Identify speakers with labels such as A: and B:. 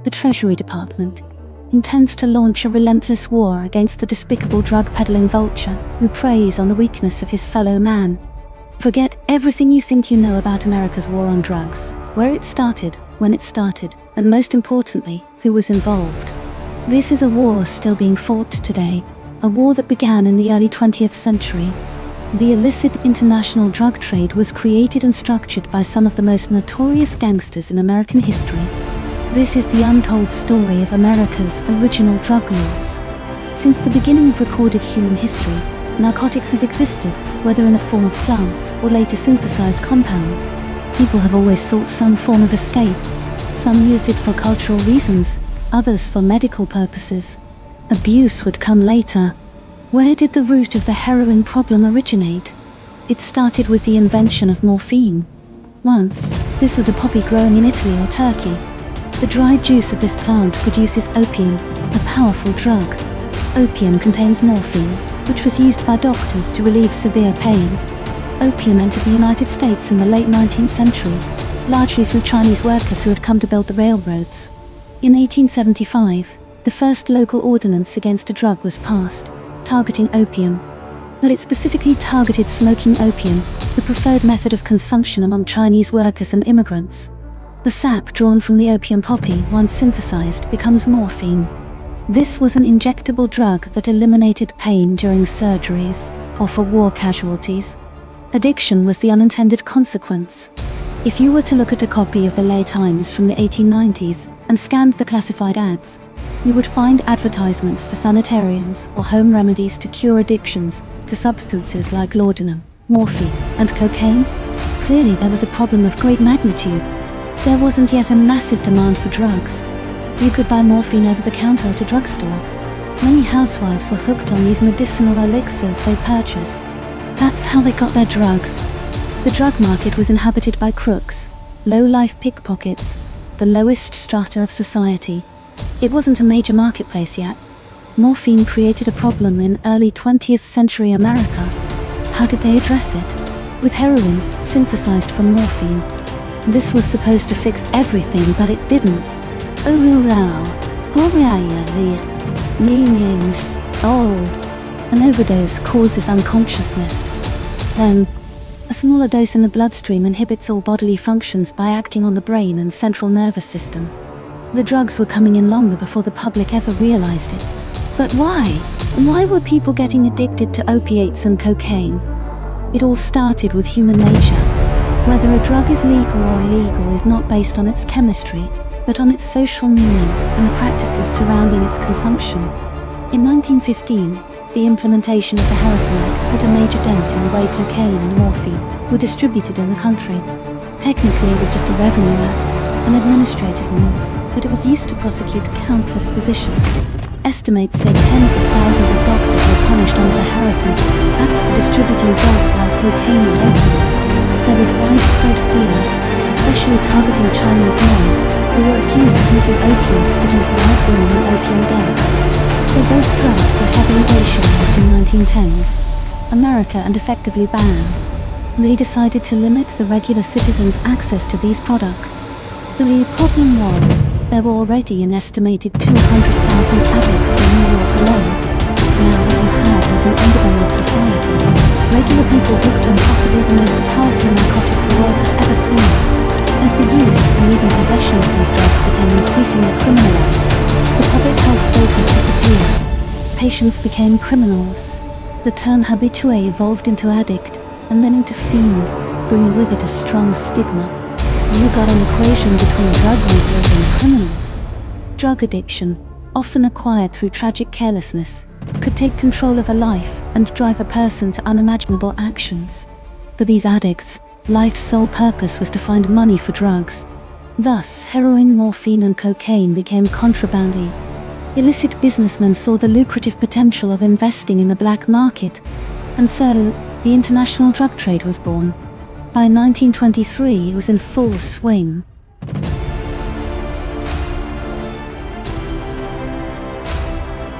A: the Treasury Department, intends to launch a relentless war against the despicable drug-peddling vulture who preys on the weakness of his fellow man. Forget everything you think you know about America's war on drugs, where it started, when it started, and most importantly, who was involved. This is a war still being fought today, a war that began in the early 20th century. The illicit international drug trade was created and structured by some of the most notorious gangsters in American history. This is the untold story of America's original drug lords. Since the beginning of recorded human history, narcotics have existed, whether in the form of plants or later synthesized compound. People have always sought some form of escape. Some used it for cultural reasons, others for medical purposes. Abuse would come later. Where did the root of the heroin problem originate? It started with the invention of morphine. Once, this was a poppy growing in Italy or Turkey. The dried juice of this plant produces opium, a powerful drug. Opium contains morphine, which was used by doctors to relieve severe pain. Opium entered the United States in the late 19th century, largely through Chinese workers who had come to build the railroads. In 1875, the first local ordinance against a drug was passed, targeting opium. But it specifically targeted smoking opium, the preferred method of consumption among Chinese workers and immigrants. The sap drawn from the opium poppy, once synthesized, becomes morphine. This was an injectable drug that eliminated pain during surgeries or for war casualties. Addiction was the unintended consequence. If you were to look at a copy of the LA Times from the 1890s and scanned the classified ads, you would find advertisements for sanitariums or home remedies to cure addictions to substances like laudanum, morphine, and cocaine. Clearly there was a problem of great magnitude. There wasn't yet a massive demand for drugs. You could buy morphine over the counter at a drugstore. Many housewives were hooked on these medicinal elixirs they purchased. That's how they got their drugs. The drug market was inhabited by crooks, low-life pickpockets, the lowest strata of society. It wasn't a major marketplace yet. Morphine created a problem in early 20th century America. How did they address it? With heroin, synthesized from morphine. This was supposed to fix everything, but it didn't. An overdose causes unconsciousness. Then, a smaller dose in the bloodstream inhibits all bodily functions by acting on the brain and central nervous system. The drugs were coming in longer before the public ever realized it. But why? Why were people getting addicted to opiates and cocaine? It all started with human nature. Whether a drug is legal or illegal is not based on its chemistry, but on its social meaning and the practices surrounding its consumption. In 1915, the implementation of the Harrison Act put a major dent in the way cocaine and morphine were distributed in the country. Technically, it was just a revenue act, an administrative move, but it was used to prosecute countless physicians. Estimates say tens of thousands of doctors were punished under the Harrison Act for distributing drugs like cocaine and opium. There was widespread fear, especially targeting Chinese men, who were accused of using opium to seduce white women in opium dens. So both drugs were heavily racialized in 1910s. America and effectively banned. They decided to limit the regular citizens' access to these products. The problem was, there were already an estimated 200,000 addicts in New York alone. Now what you had was an underworld of society. Regular people hooked on possibly the most powerful narcotic the world had ever seen. As the use and even possession of these drugs became increasingly criminalized, the public health focus disappeared. Patients became criminals. The term habitué evolved into addict, and then into fiend, bringing with it a strong stigma. You got an equation between drug users and criminals. Drug addiction, often acquired through tragic carelessness, could take control of a life and drive a person to unimaginable actions. For these addicts, life's sole purpose was to find money for drugs. Thus, heroin, morphine, and cocaine became contrabandy. Illicit businessmen saw the lucrative potential of investing in the black market, and so the international drug trade was born. By 1923, it was in full swing.